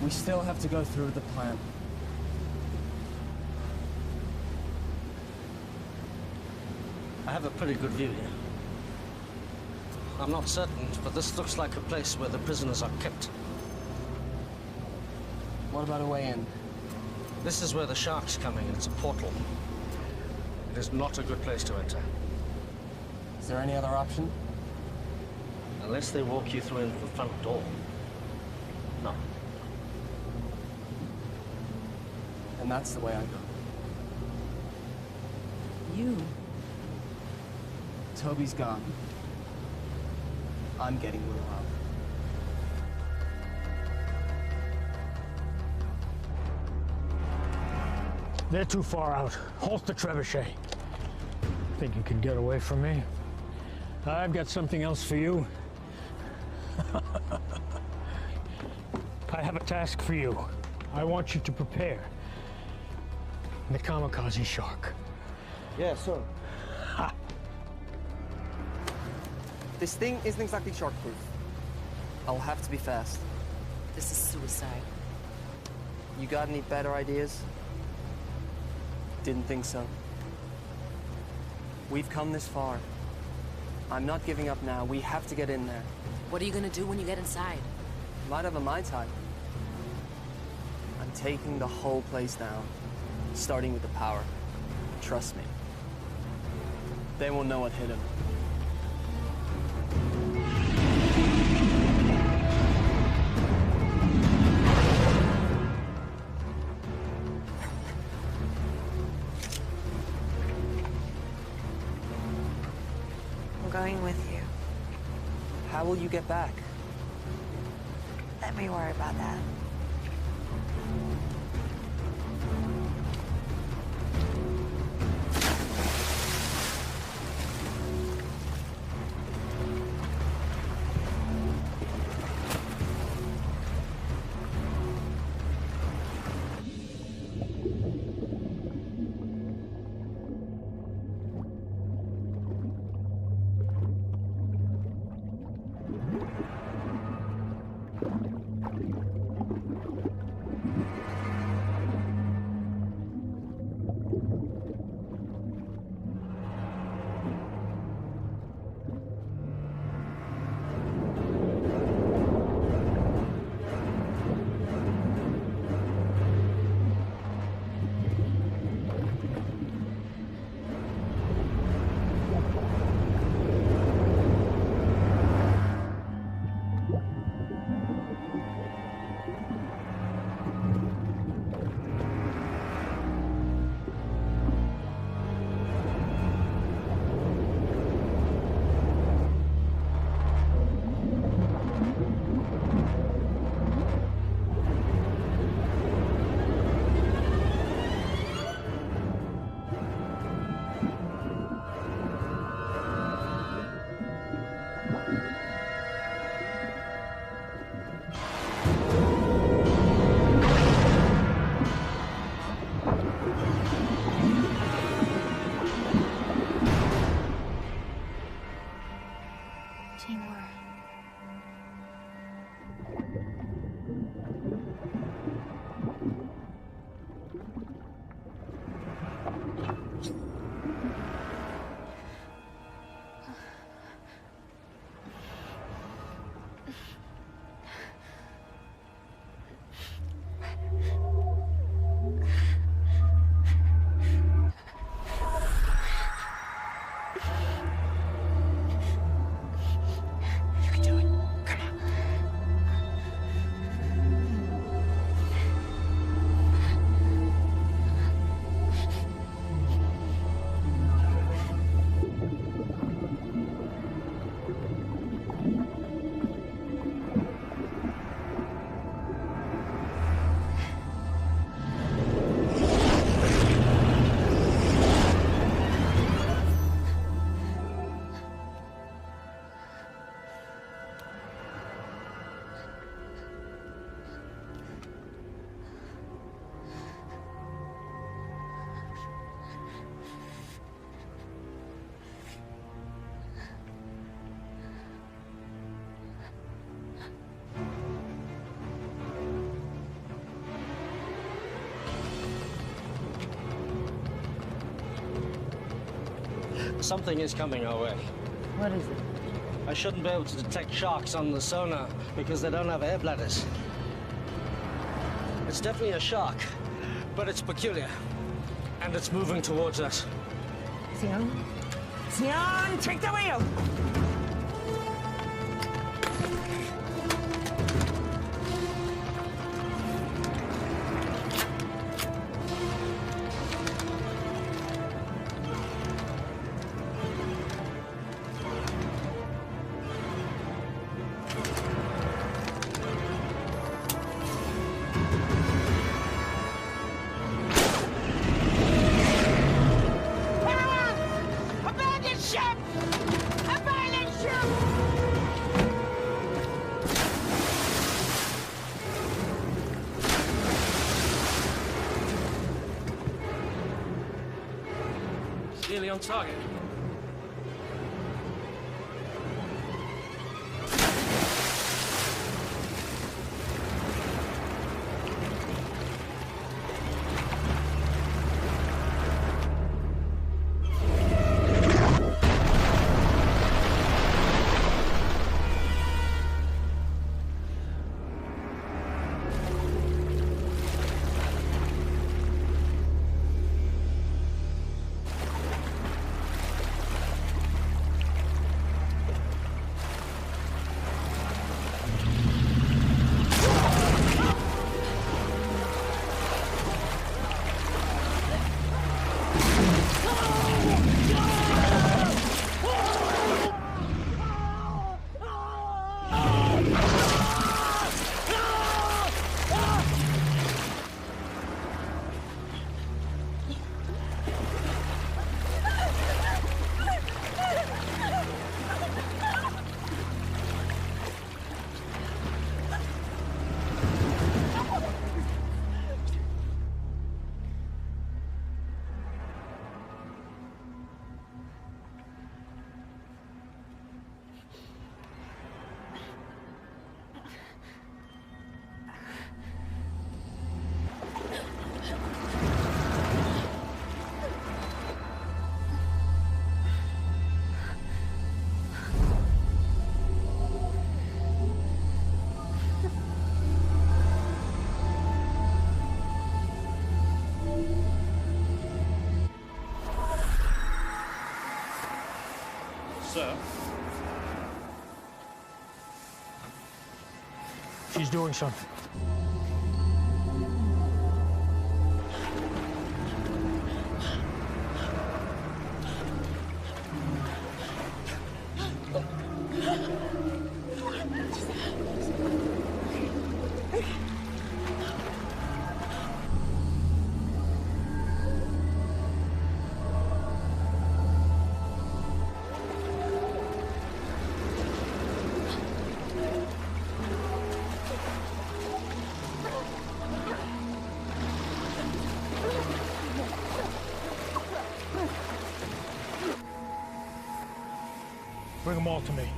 We still have to go through with the plan. I have a pretty good view here. I'm not certain, but this looks like a place where the prisoners are kept. What about a way in? This is where the shark's coming. It's a portal. It is not a good place to enter. Is there any other option? Unless they walk you through in the front door. No. And that's the way I go. You? Toby's gone. I'm getting Will out. They're too far out. Halt the trebuchet. Think you can get away from me? I've got something else for you. I have a task for you. I want you to prepare the kamikaze shark. Yeah, sir. This thing isn't exactly shark-proof. I'll have to be fast. This is suicide. You got any better ideas? Didn't think so. We've come this far. I'm not giving up now. We have to get in there. What are you gonna do when you get inside? Might have a Mai Tai. I'm taking the whole place down, starting with the power. Trust me. They won't know what hit him. I'm going with you. How will you get back? Let me worry about that. Something is coming our way. What is it? I shouldn't be able to detect sharks on the sonar because they don't have air bladders. It's definitely a shark, but it's peculiar. And it's moving towards us. Sion? Sion, take the wheel! Nearly on target. Sir? She's doing something. Bring them all to me.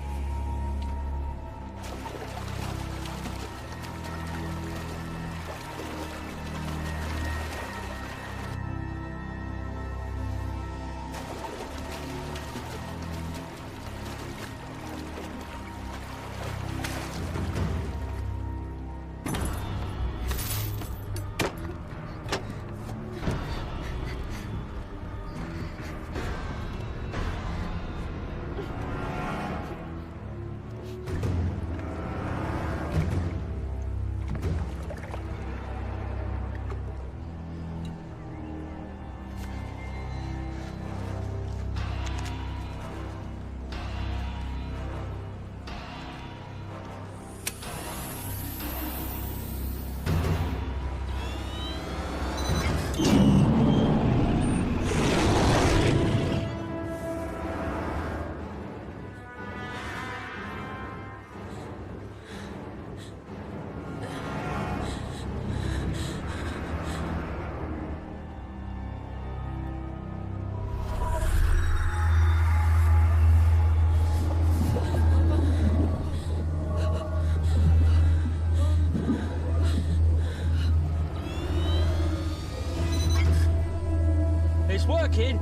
It's working.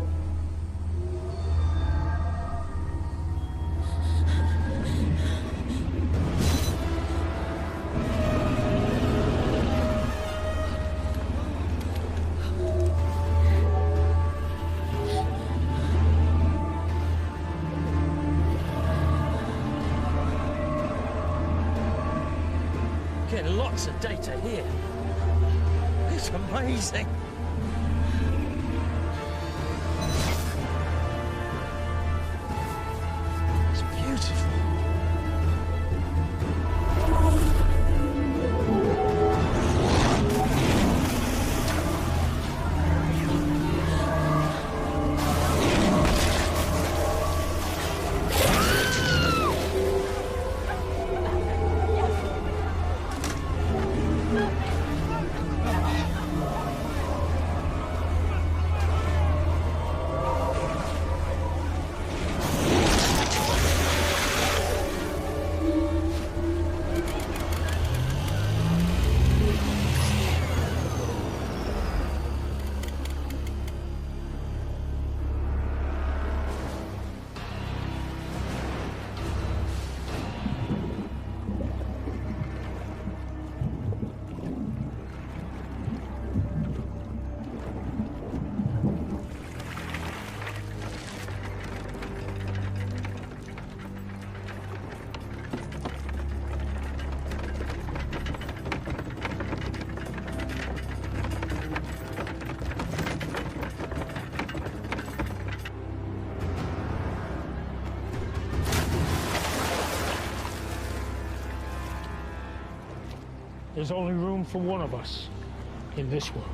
Getting lots of data here. It's amazing. It's beautiful. There's only room for one of us in this world.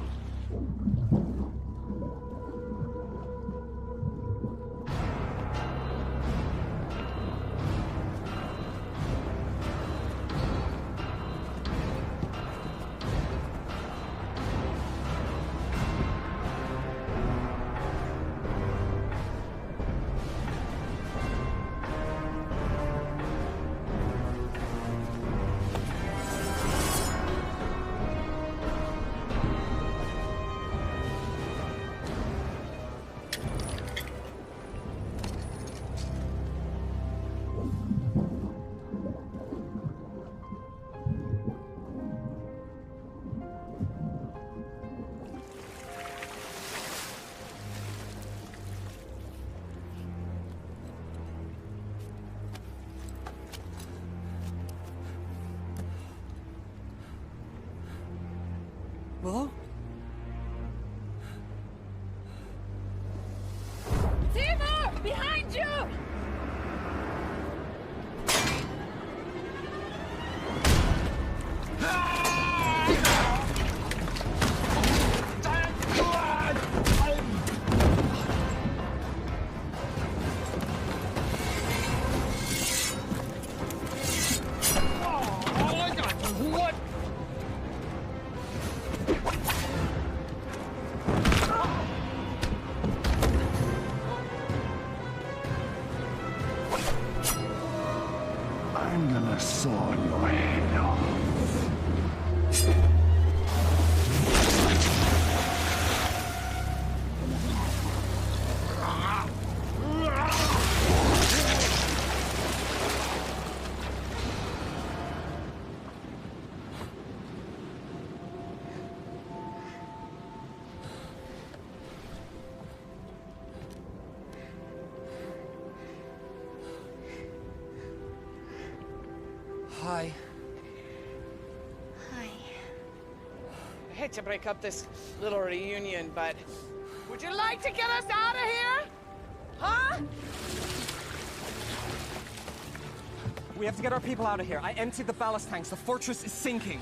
Willow? Timur! Behind you! I'm gonna saw your head off. Hi. Hi. I hate to break up this little reunion, but would you like to get us out of here? Huh? We have to get our people out of here. I emptied the ballast tanks. The fortress is sinking.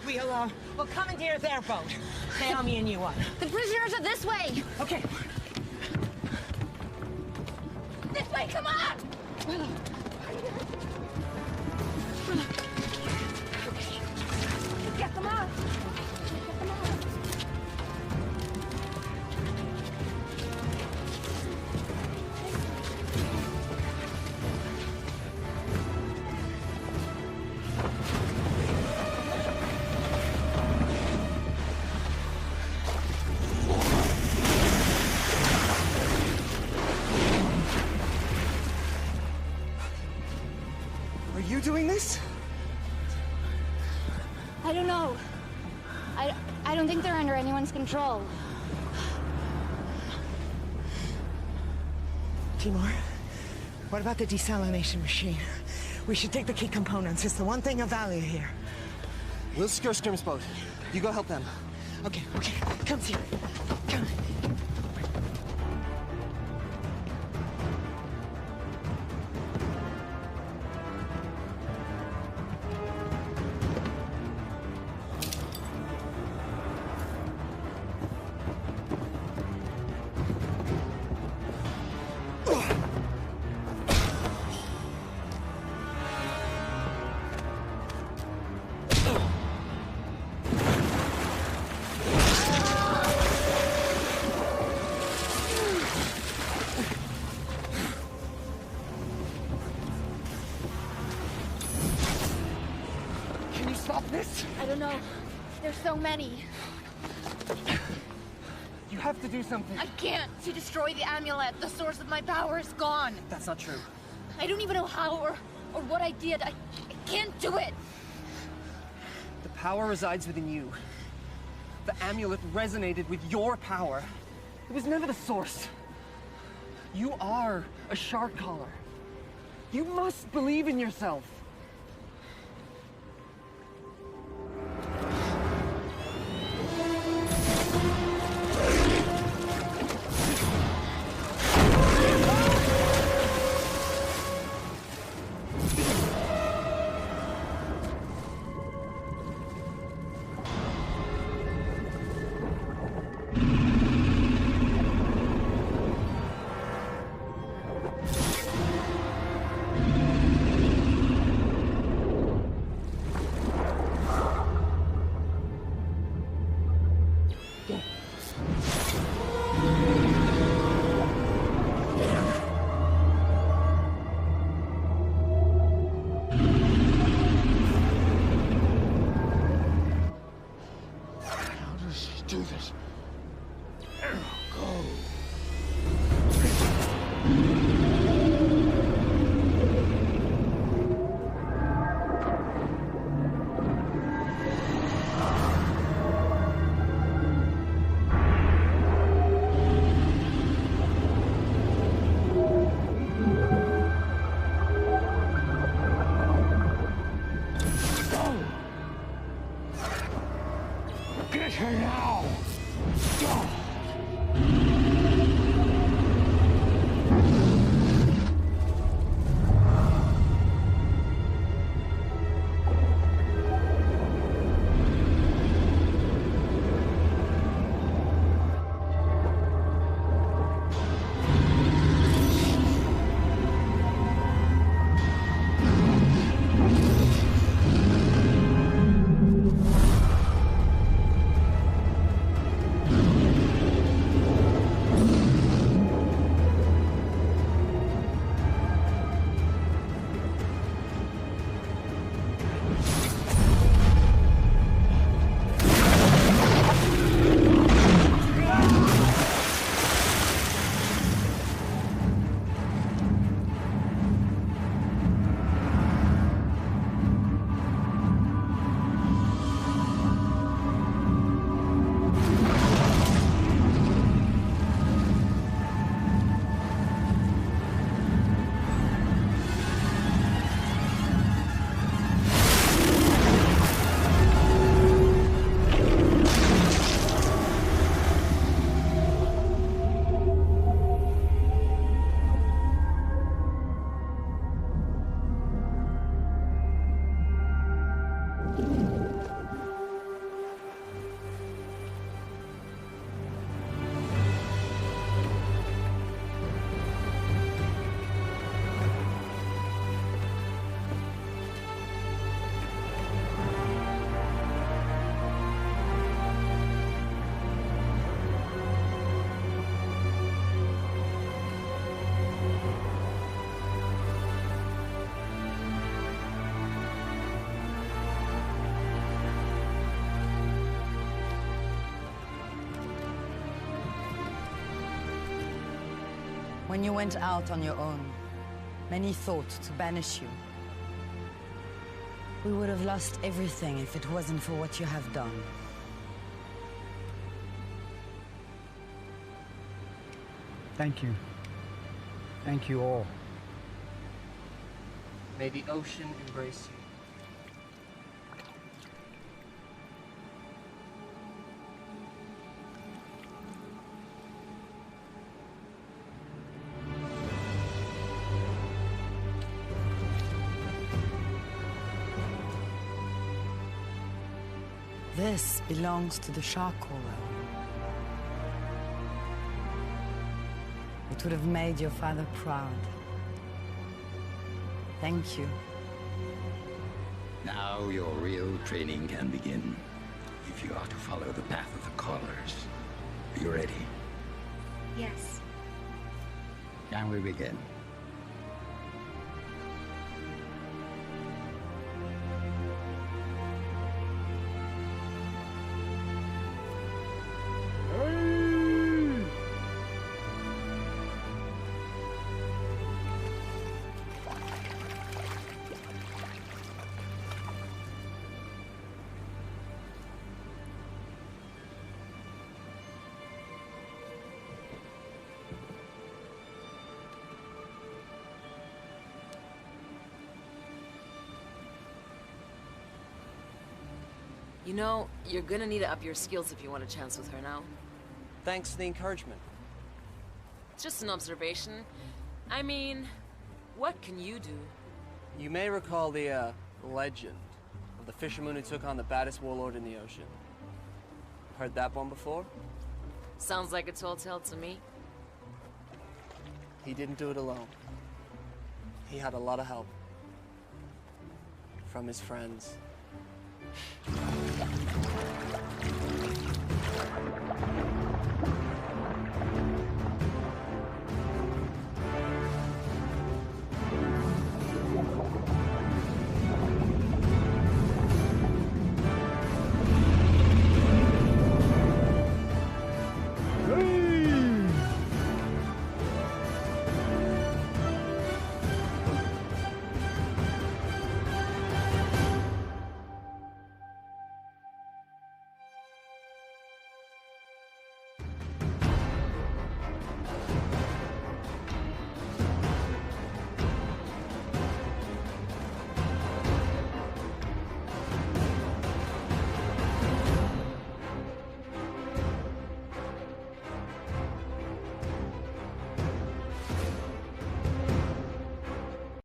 We'll commandeer their boat. Naomi and you up. The prisoners are this way! Okay. This way, come on! Get them out! Are you doing this? I don't know. I don't think they're under anyone's control. Timur, what about the desalination machine? We should take the key components. It's the one thing of value here. We'll secure Scrim's boat. You go help them. Okay, come here. Come. I don't know. There's so many. You have to do something. I can't. She destroyed the amulet. The source of my power is gone. That's not true. I don't even know how or what I did. I can't do it. The power resides within you. The amulet resonated with your power. It was never the source. You are a shark caller. You must believe in yourself. When you went out on your own, many thought to banish you. We would have lost everything if it wasn't for what you have done. Thank you. Thank you all. May the ocean embrace you. This belongs to the shark caller. It would have made your father proud. Thank you. Now your real training can begin. If you are to follow the path of the callers. Are you ready? Yes. Can we begin? You know, you're gonna need to up your skills if you want a chance with her now. Thanks for the encouragement. It's just an observation. I mean, what can you do? You may recall the, legend of the fisherman who took on the baddest warlord in the ocean. Heard that one before? Sounds like a tall tale to me. He didn't do it alone. He had a lot of help. From his friends.